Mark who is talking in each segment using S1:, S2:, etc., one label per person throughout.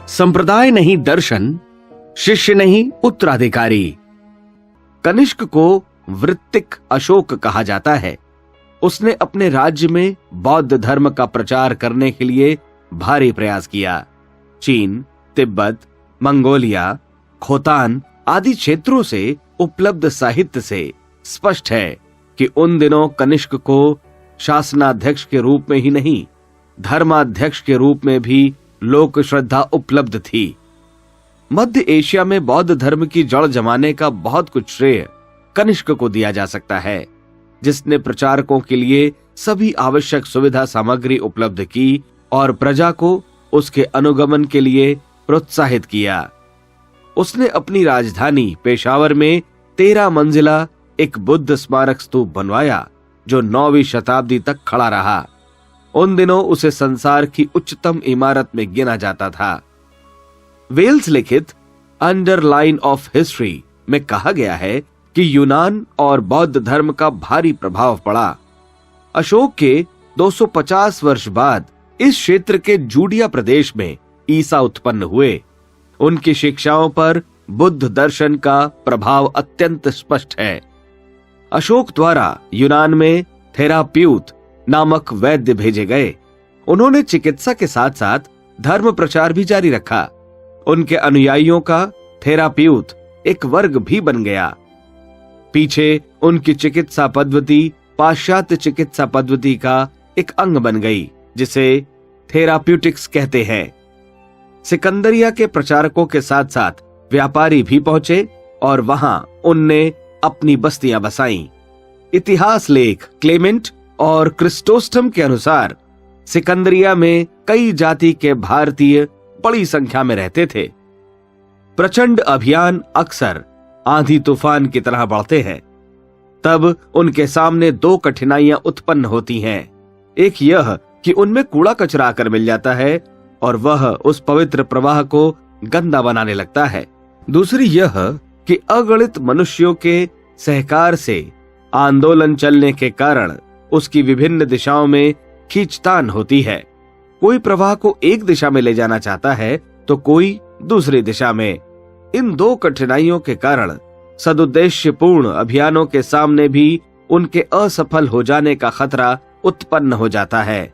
S1: संप्रदाय नहीं दर्शन, शिष्य नहीं उत्तराधिकारी। कनिष्क को वृत्तिक अशोक कहा जाता है। उसने अपने राज्य में बौद्ध धर्म का प्रचार करने के लिए भारी प्रयास किया। चीन, तिब्बत, मंगोलिया, खोतान आदि क्षेत्रों से उपलब्ध साहित्य से स्पष्ट है कि उन दिनों कनिष्क को शासनाध्यक्ष के रूप में ही नहीं, धर्माध्यक्ष के रूप में भी लोक श्रद्धा उपलब्ध थी। मध्य एशिया में बौद्ध धर्म की जड़ जमाने का बहुत कुछ श्रेय कनिष्क को दिया जा सकता है, जिसने प्रचारकों के लिए सभी आवश्यक सुविधा सामग्री उपलब्ध की और प्रजा को उसके अनुगमन के लिए प्रोत्साहित किया। उसने अपनी राजधानी पेशावर में 13 मंजिला एक बुद्ध स्मारक स्तूप बनवाया, जो 9वीं शताब्दी तक खड़ा रहा। उन दिनों उसे संसार की उच्चतम इमारत में गिना जाता था। वेल्स लिखित अंडरलाइन ऑफ हिस्ट्री में कहा गया है कि यूनान और बौद्ध धर्म का भारी प्रभाव पड़ा। अशोक के 250 वर्ष बाद इस क्षेत्र के जूडिया प्रदेश में ईसा उत्पन्न हुए। उनकी शिक्षाओं पर बुद्ध दर्शन का प्रभाव अत्यंत स्पष्ट है। अशोक द्वारा यूनान में थेराप्यूत नामक वैद्य भेजे गए। उन्होंने चिकित्सा के साथ साथ धर्म प्रचार भी जारी रखा। उनके अनुयायियों का थेराप्यूत एक वर्ग भी बन गया। पीछे उनकी चिकित्सा पद्धति पाश्चात्य चिकित्सा पद्धति का एक अंग बन गई, जिसे थेराप्यूटिक्स कहते हैं। सिकंदरिया के प्रचारकों के साथ साथ व्यापारी भी पहुंचे और वहां उनने अपनी बस्तियां बसाईं। इतिहास लेख क्लेमेंट और क्रिस्टोस्टम के अनुसार सिकंदरिया में कई जाति के भारतीय बड़ी संख्या में रहते थे। प्रचंड अभियान अक्सर आंधी तूफान की तरह बढ़ते हैं। तब उनके सामने 2 कठिनाइयां उत्पन्न होती हैं। एक यह कि उनमें कूड़ा कचरा आकर मिल जाता है और वह उस पवित्र प्रवाह को गंदा बनाने लगता है। दूसरी यह कि अगणित मनुष्यों के सहकार से आंदोलन चलने के कारण उसकी विभिन्न दिशाओं में खींचतान होती है। कोई प्रवाह को एक दिशा में ले जाना चाहता है तो कोई दूसरी दिशा में। इन 2 कठिनाइयों के कारण सदुद्देश्यपूर्ण अभियानों के सामने भी उनके असफल हो जाने का खतरा उत्पन्न हो जाता है।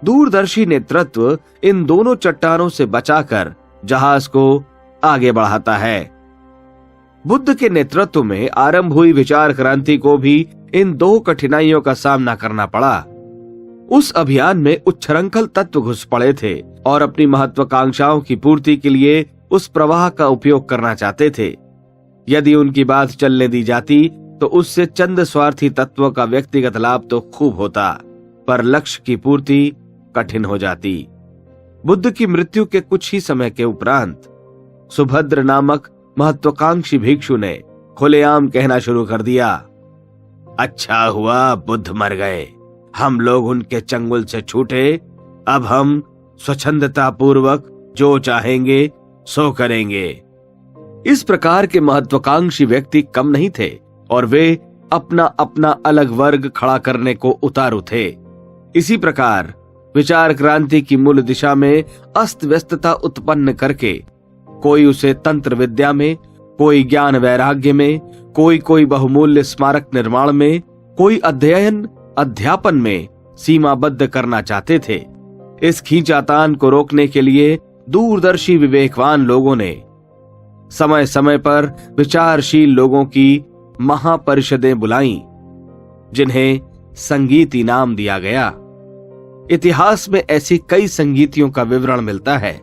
S1: दूरदर्शी नेतृत्व इन दोनों चट्टानों से बचाकर जहाज को आगे बढ़ाता है। बुद्ध के नेतृत्व में आरंभ हुई विचार क्रांति को भी इन 2 कठिनाइयों का सामना करना पड़ा। उस अभियान में उच्छृंखल तत्व घुस पड़े थे और अपनी महत्वाकांक्षाओं की पूर्ति के लिए उस प्रवाह का उपयोग करना चाहते थे। यदि उनकी बात चलने दी जाती तो उससे चंद स्वार्थी तत्वों का व्यक्तिगत लाभ तो खूब होता, पर लक्ष्य की पूर्ति कठिन हो जाती। बुद्ध की मृत्यु के कुछ ही समय के उपरांत सुभद्र नामक महत्वाकांक्षी भिक्षु ने खुलेआम कहना शुरू कर दिया, अच्छा हुआ बुद्ध मर गए, हम लोग उनके चंगुल से छूटे। अब हम स्वच्छंदता पूर्वक जो चाहेंगे सो करेंगे। इस प्रकार के महत्वाकांक्षी व्यक्ति कम नहीं थे और वे अपना अपना अलग वर्ग खड़ा करने को उतारू थे। इसी प्रकार विचार क्रांति की मूल दिशा में अस्त व्यस्तता उत्पन्न करके कोई उसे तंत्र विद्या में, कोई ज्ञान वैराग्य में, कोई बहुमूल्य स्मारक निर्माण में, कोई अध्ययन अध्यापन में सीमाबद्ध करना चाहते थे। इस खींचातान को रोकने के लिए दूरदर्शी विवेकवान लोगों ने समय समय पर विचारशील लोगों की महापरिषदें बुलाईं, जिन्हें संगीती नाम दिया गया। इतिहास में ऐसी कई संगीतियों का विवरण मिलता है।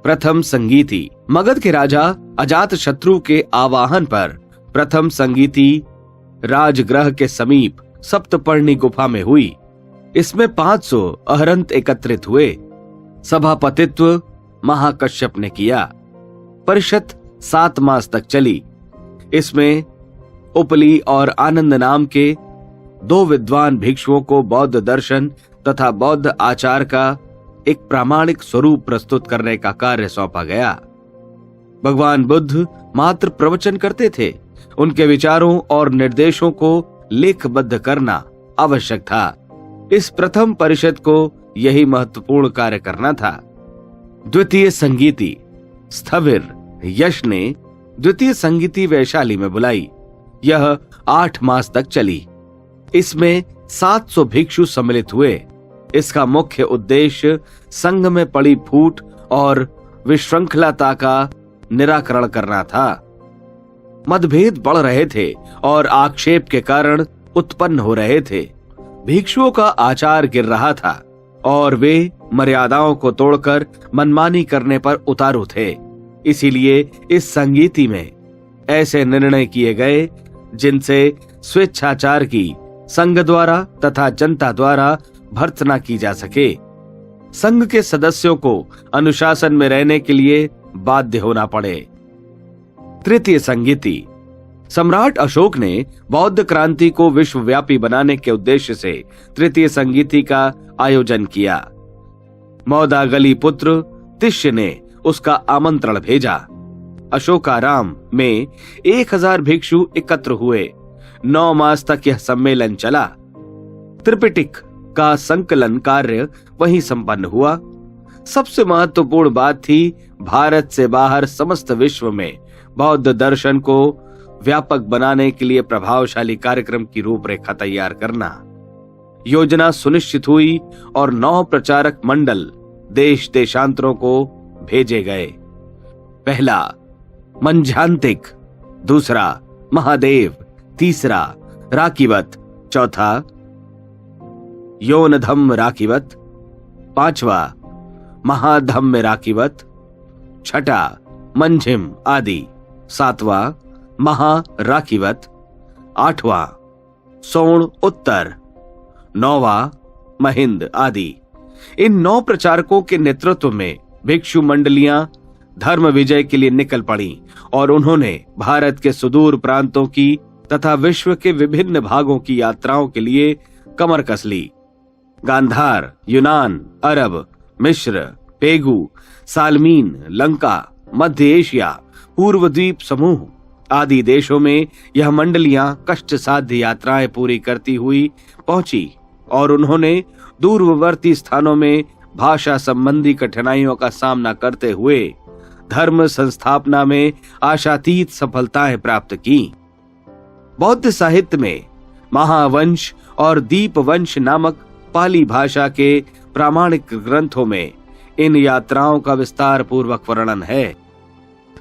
S1: प्रथम संगीति मगध के राजा अजातशत्रु के आवाहन पर प्रथम संगीति राजगृह के समीप सप्तपर्णी गुफा में हुई। इसमें 500 अहरंत एकत्रित हुए। सभापतित्व महाकश्यप ने किया। परिषद 7 मास तक चली। इसमें उपली और आनंद नाम के 2 विद्वान भिक्षुओं को बौद्ध दर्शन तथा बौद्ध आचार का एक प्रामाणिक स्वरूप प्रस्तुत करने का कार्य सौंपा गया। भगवान बुद्ध मात्र प्रवचन करते थे, उनके विचारों और निर्देशों को लेखबद्ध करना आवश्यक था। इस प्रथम परिषद को यही महत्वपूर्ण कार्य करना था। द्वितीय संगीति स्थविर यश ने द्वितीय संगीति वैशाली में बुलाई। यह 8 मास तक चली। इसमें 700 भिक्षु सम्मिलित हुए। इसका मुख्य उद्देश्य संघ में पड़ी फूट और विश्रृंखलता का निराकरण करना था। मतभेद बढ़ रहे थे और आक्षेप के कारण उत्पन्न हो रहे थे। भिक्षुओं का आचार गिर रहा था और वे मर्यादाओं को तोड़कर मनमानी करने पर उतारू थे। इसीलिए इस संगीति में ऐसे निर्णय किए गए जिनसे स्वेच्छाचार की संघ द्वारा तथा जनता द्वारा भर्त्सना की जा सके। संघ के सदस्यों को अनुशासन में रहने के लिए बाध्य होना पड़े। तृतीय संगीति सम्राट अशोक ने बौद्ध क्रांति को विश्वव्यापी बनाने के उद्देश्य से तृतीय संगीति का आयोजन किया। मौदागली पुत्र तिष्य ने उसका आमंत्रण भेजा। अशोकाराम में 1000 भिक्षु एकत्र हुए। 9 मास तक यह सम्मेलन चला। त्रिपिटक का संकलन कार्य वहीं संपन्न हुआ। सबसे महत्वपूर्ण बात थी भारत से बाहर समस्त विश्व में बौद्ध दर्शन को व्यापक बनाने के लिए प्रभावशाली कार्यक्रम की रूपरेखा तैयार करना। योजना सुनिश्चित हुई और 9 प्रचारक मंडल देश देशांतरों को भेजे गए। पहला मंझांतिक, दूसरा महादेव, तीसरा राकीवत, चौथा योनधम्म राकीवत, 5वां महाधम्म राकीवत, 6ठा मंझिम आदि, 7वां महाराकीवत, 8वां सोण उत्तर, 9वां महिंद आदि। इन 9 प्रचारकों के नेतृत्व में भिक्षु मंडलियां धर्म विजय के लिए निकल पड़ी और उन्होंने भारत के सुदूर प्रांतों की तथा विश्व के विभिन्न भागों की यात्राओं के लिए कमर कस ली। गांधार, यूनान, अरब, मिस्र, पेगु, सालमीन, लंका, मध्य एशिया, पूर्व द्वीप समूह आदि देशों में यह मंडलियां कष्ट साध्य यात्राएं पूरी करती हुई पहुंची और उन्होंने दूरवर्ती स्थानों में भाषा संबंधी कठिनाइयों का सामना करते हुए धर्म संस्थापना में आशातीत सफलताएं प्राप्त की। बौद्ध साहित्य में महावंश और दीपवंश नामक पाली भाषा के प्रामाणिक ग्रंथों में इन यात्राओं का विस्तार पूर्वक वर्णन है।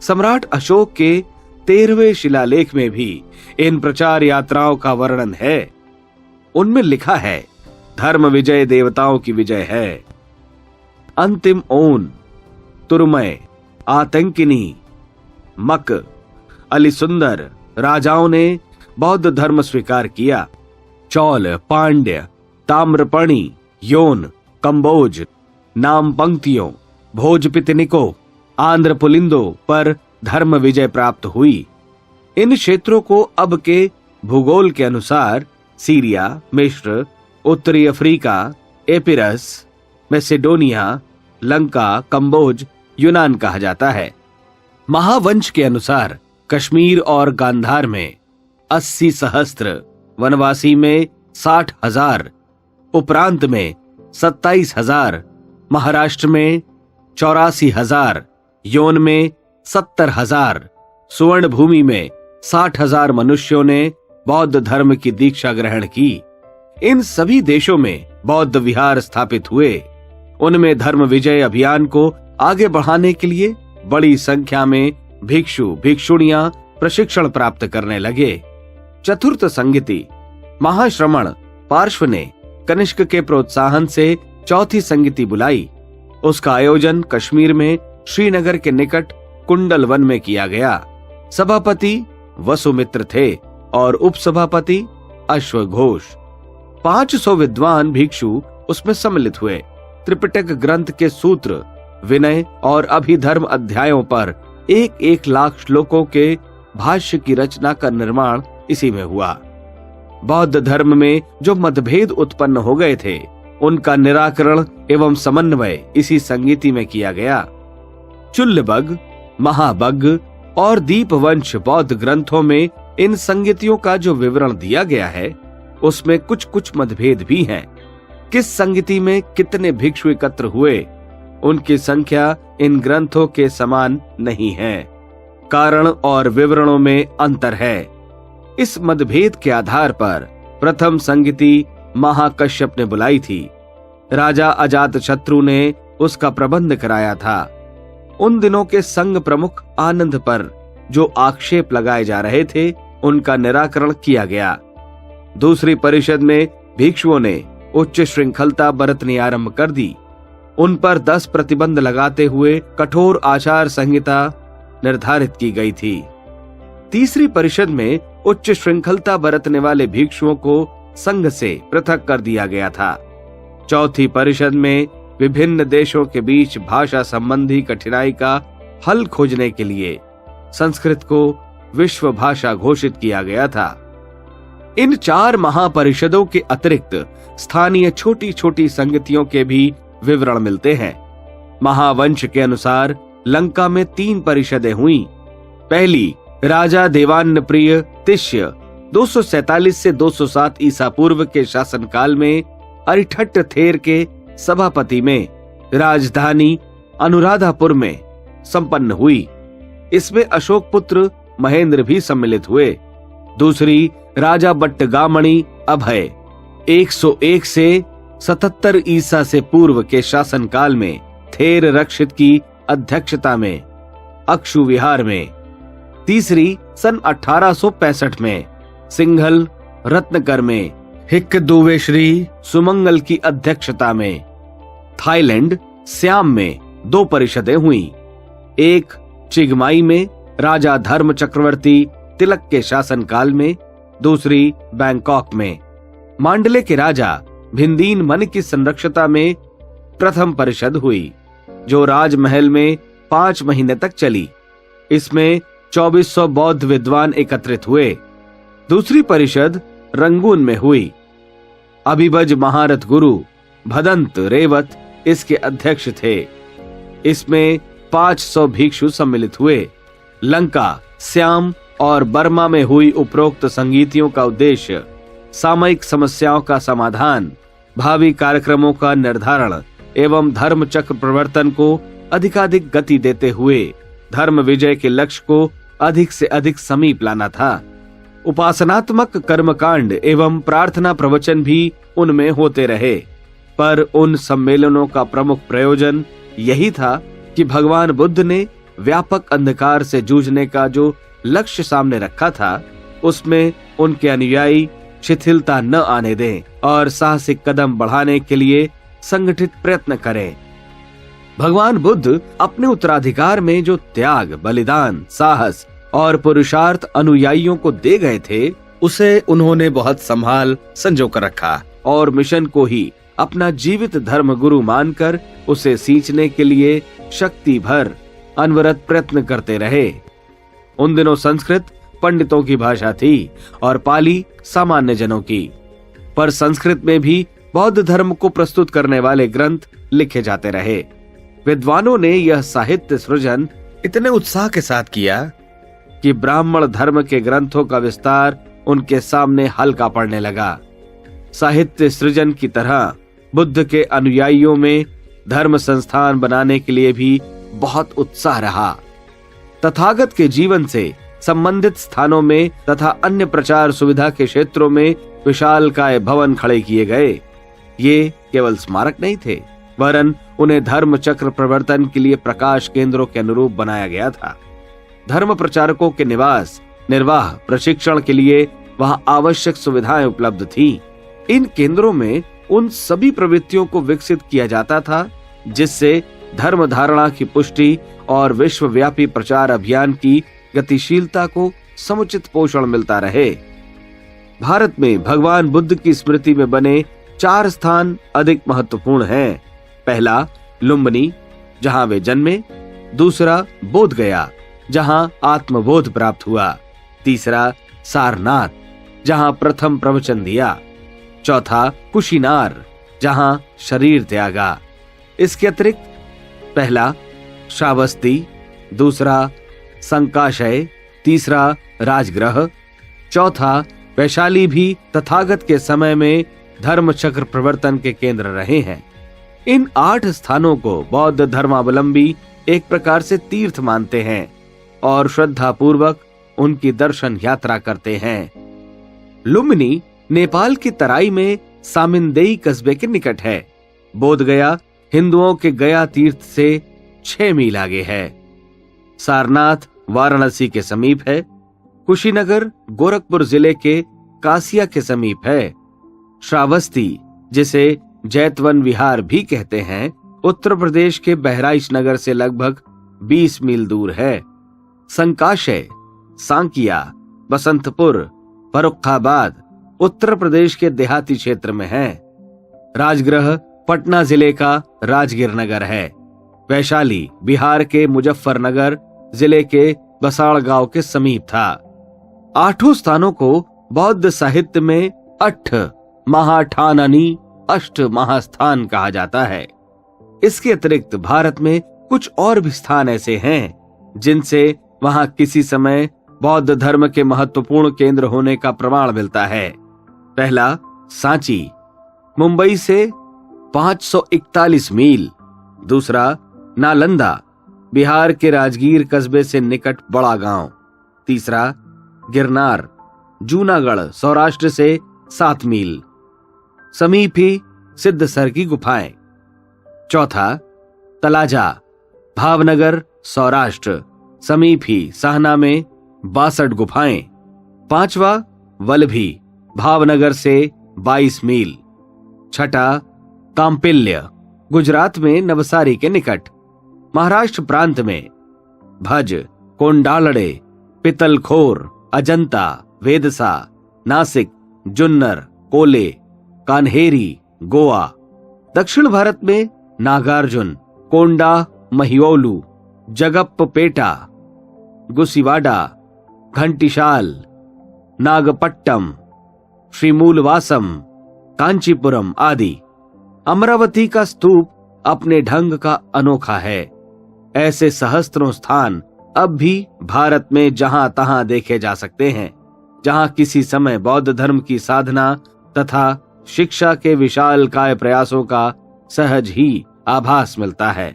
S1: सम्राट अशोक के 13वें शिलालेख में भी इन प्रचार यात्राओं का वर्णन है। उनमें लिखा है, धर्म विजय देवताओं की विजय है। अंतिम ओन, तुरमय, आतंकिनी, मक, अलिसुंदर राजाओं ने बौद्ध धर्म स्वीकार किया। चौल, पांड्य, ताम्रपर्णी, योन, कंबोज, नाम पंक्तियों, भोजपितनिकों, आंध्र पुलिंदों पर धर्म विजय प्राप्त हुई। इन क्षेत्रों को अब के भूगोल के अनुसार सीरिया, मिस्र, उत्तरी अफ्रीका, एपिरस, मैसेडोनिया, लंका, कंबोज, यूनान कहा जाता है। महावंश के अनुसार कश्मीर और गांधार में 80 सहस्त्र, वनवासी में 60,000, उपरांत में 27,000, महाराष्ट्र में 84,000, योन में 70,000, सुवर्ण भूमि में 60,000 मनुष्यों ने बौद्ध धर्म की दीक्षा ग्रहण की। इन सभी देशों में बौद्ध विहार स्थापित हुए। उनमें धर्म विजय अभियान को आगे बढ़ाने के लिए बड़ी संख्या में भिक्षु भिक्षुणियां प्रशिक्षण प्राप्त करने लगे। चतुर्थ संगीति महाश्रमण पार्श्व ने कनिष्क के प्रोत्साहन से चौथी संगीति बुलाई। उसका आयोजन कश्मीर में श्रीनगर के निकट कुंडल वन में किया गया। सभापति वसुमित्र थे और उपसभापति अश्वघोष। 500 विद्वान भिक्षु उसमें सम्मिलित हुए। त्रिपिटक ग्रंथ के सूत्र, विनय और अभिधर्म अध्यायों पर 1-1 लाख श्लोकों के भाष्य की रचना का निर्माण इसी में हुआ। बौद्ध धर्म में जो मतभेद उत्पन्न हो गए थे उनका निराकरण एवं समन्वय इसी संगीति में किया गया। चुल्लबग, महाबग और दीपवंश बौद्ध ग्रंथों में इन संगीतियों का जो विवरण दिया गया है उसमें कुछ कुछ मतभेद भी हैं। किस संगीति में कितने भिक्षु एकत्र हुए, उनकी संख्या इन ग्रंथों के समान नहीं है। कारण और विवरणों में अंतर है। इस मतभेद के आधार पर प्रथम संगति महाकश्यप ने बुलाई थी। राजा अजातशत्रु ने उसका प्रबंध कराया था। उन दिनों के संघ प्रमुख आनंद पर जो आक्षेप लगाए जा रहे थे उनका निराकरण किया गया। दूसरी परिषद में भिक्षुओं ने उच्च श्रृंखलता बरतनी आरंभ कर दी। उन पर 10 प्रतिबंध लगाते हुए कठोर आचार संहिता निर्धारित की गई थी। तीसरी परिषद में उच्च श्रृंखलता बरतने वाले भिक्षुओं को संघ से पृथक कर दिया गया था। चौथी परिषद में विभिन्न देशों के बीच भाषा संबंधी कठिनाई का हल खोजने के लिए संस्कृत को विश्व भाषा घोषित किया गया था। इन 4 महापरिषदों के अतिरिक्त स्थानीय छोटी छोटी संगतियों के भी विवरण मिलते हैं। महावंश के अनुसार लंका में 3 परिषदें हुई। पहली राजा देवान्नप्रिय तिष्य 247 से 207 ईसा पूर्व के शासनकाल में अरिठट्ट थेर के सभापति में राजधानी अनुराधापुर में संपन्न हुई। इसमें अशोक पुत्र महेंद्र भी सम्मिलित हुए। दूसरी राजा बट्टगामणि अभय 101 से 77 ईसा से पूर्व के शासनकाल में थेर रक्षित की अध्यक्षता में अक्षु विहार में। तीसरी सन 1865 में सिंघल रत्नकर में हिक्कदुवे श्री सुमंगल की अध्यक्षता में थाईलैंड श्याम में 2 परिषदें हुई। एक चिगमाई में राजा धर्म चक्रवर्ती तिलक के शासनकाल में, दूसरी बैंकॉक में मांडले के राजा भिंदीन मन की संरक्षता में प्रथम परिषद हुई, जो राजमहल में 5 महीने तक चली। इसमें 2400 बौद्ध विद्वान एकत्रित हुए। दूसरी परिषद रंगून में हुई। अभिभज महारथ गुरु भदंत रेवत इसके अध्यक्ष थे। इसमें 500 भिक्षु सम्मिलित हुए। लंका, श्याम और बर्मा में हुई उपरोक्त संगीतियों का उद्देश्य सामयिक समस्याओं का समाधान, भावी कार्यक्रमों का निर्धारण एवं धर्म चक्र प्रवर्तन को अधिकाधिक गति देते हुए धर्म विजय के लक्ष्य को अधिक से अधिक समीप लाना था। उपासनात्मक कर्मकांड एवं प्रार्थना प्रवचन भी उनमें होते रहे, पर उन सम्मेलनों का प्रमुख प्रयोजन यही था कि भगवान बुद्ध ने व्यापक अंधकार से जूझने का जो लक्ष्य सामने रखा था, उसमें उनके अनुयायी शिथिलता न आने दें और साहसिक कदम बढ़ाने के लिए संगठित प्रयत्न करें। भगवान बुद्ध अपने उत्तराधिकार में जो त्याग, बलिदान, साहस और पुरुषार्थ अनुयायियों को दे गए थे, उसे उन्होंने बहुत संभाल संजो कर रखा और मिशन को ही अपना जीवित धर्म गुरु मानकर उसे सींचने के लिए शक्ति भर अनवरत प्रयत्न करते रहे। उन दिनों संस्कृत पंडितों की भाषा थी और पाली सामान्य जनों की, पर संस्कृत में भी बौद्ध धर्म को प्रस्तुत करने वाले ग्रंथ लिखे जाते रहे। विद्वानों ने यह साहित्य सृजन इतने उत्साह के साथ किया कि ब्राह्मण धर्म के ग्रंथों का विस्तार उनके सामने हल्का पड़ने लगा। साहित्य सृजन की तरह बुद्ध के अनुयायियों में धर्म संस्थान बनाने के लिए भी बहुत उत्साह रहा। तथागत के जीवन से संबंधित स्थानों में तथा अन्य प्रचार सुविधा के क्षेत्रों में विशालकाय भवन खड़े किए गए। ये केवल स्मारक नहीं थे, वरन उन्हें धर्म चक्र प्रवर्तन के लिए प्रकाश केंद्रों के अनुरूप बनाया गया था। धर्म प्रचारकों के निवास, निर्वाह, प्रशिक्षण के लिए वहां आवश्यक सुविधाएं उपलब्ध थीं। इन केंद्रों में उन सभी प्रवृत्तियों को विकसित किया जाता था जिससे धर्म धारणा की पुष्टि और विश्वव्यापी प्रचार अभियान की गतिशीलता को समुचित पोषण मिलता रहे। भारत में भगवान बुद्ध की स्मृति में बने 4 स्थान अधिक महत्वपूर्ण हैं। पहला लुम्बिनी, जहां वे जन्मे। दूसरा बोध गया, जहां आत्मबोध प्राप्त हुआ। तीसरा सारनाथ, जहां प्रथम प्रवचन दिया। चौथा कुशीनार, जहां शरीर त्यागा। इसके अतिरिक्त पहला श्रावस्ती, दूसरा संकाशय, तीसरा राजगृह, चौथा वैशाली भी तथागत के समय में धर्म चक्र प्रवर्तन के केंद्र रहे हैं। इन 8 स्थानों को बौद्ध धर्मावलंबी एक प्रकार से तीर्थ मानते हैं और श्रद्धा पूर्वक उनकी दर्शन यात्रा करते हैं। लुम्बिनी नेपाल की तराई में सामिनदेई कस्बे के निकट है। बोधगया हिंदुओं के गया तीर्थ से 6 मील आगे है। सारनाथ वाराणसी के समीप है। कुशीनगर गोरखपुर जिले के कासिया के समीप है। श्रावस्ती, जिसे जैतवन विहार भी कहते हैं, उत्तर प्रदेश के बहराइच नगर से लगभग 20 मील दूर है। संकाशय, सांकिया, बसंतपुर, फर्रुखाबाद उत्तर प्रदेश के देहाती क्षेत्र में है। राजगृह पटना जिले का राजगीर नगर है। वैशाली बिहार के मुजफ्फरनगर जिले के बसाड़ गांव के समीप था। 8 स्थानों को बौद्ध साहित्य में अट्ठ महाठाननी अष्ट महास्थान कहा जाता है। इसके अतिरिक्त भारत में कुछ और भी स्थान ऐसे हैं जिनसे वहां किसी समय बौद्ध धर्म के महत्वपूर्ण केंद्र होने का प्रमाण मिलता है। पहला सांची, मुंबई से 541 मील। दूसरा नालंदा, बिहार के राजगीर कस्बे से निकट बड़ा गांव। तीसरा गिरनार, जूनागढ़ सौराष्ट्र से 7 मील समीप ही सिद्धसर की गुफाएं। चौथा तलाजा, भावनगर सौराष्ट्र समीप ही सहना में 62 गुफाएं। पांचवा वल्लभी, भावनगर से 22 मील। छठा कांपिल्य, गुजरात में नवसारी के निकट। महाराष्ट्र प्रांत में भज, कोंडालड़े, पितलखोर, अजंता, वेदसा, नासिक, जुन्नर, कोले, कान्हेरी, गोवा। दक्षिण भारत में नागार्जुन, कोंडा महिओलू, जगप्पपेटा, गुसिवाडा, घंटिशाल, नागपट्टम, श्रीमूलवासम, कांचीपुरम आदि। अमरावती का स्तूप अपने ढंग का अनोखा है। ऐसे सहस्त्रों स्थान अब भी भारत में जहां तहां देखे जा सकते हैं, जहां किसी समय बौद्ध धर्म की साधना तथा शिक्षा के विशालकाय प्रयासों का सहज ही आभास मिलता है।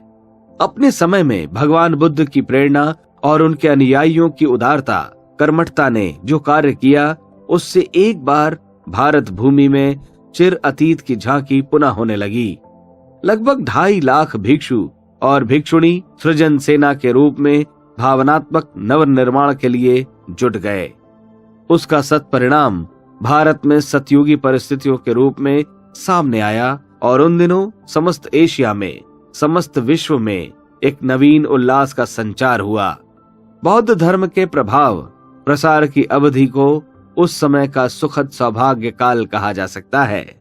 S1: अपने समय में भगवान बुद्ध की प्रेरणा और उनके अनुयायियों की उदारता, कर्मठता ने जो कार्य किया, उससे एक बार भारत भूमि में चिर अतीत की झांकी पुनः होने लगी। लगभग 2.5 लाख भिक्षु और भिक्षुणी सृजन सेना के रूप में भावनात्मक नवनिर्माण के लिए जुट गए। उसका सत्परिणाम भारत में सतयुगी परिस्थितियों के रूप में सामने आया और उन दिनों समस्त एशिया में, समस्त विश्व में एक नवीन उल्लास का संचार हुआ। बौद्ध धर्म के प्रभाव प्रसार की अवधि को उस समय का सुखद सौभाग्य काल कहा जा सकता है।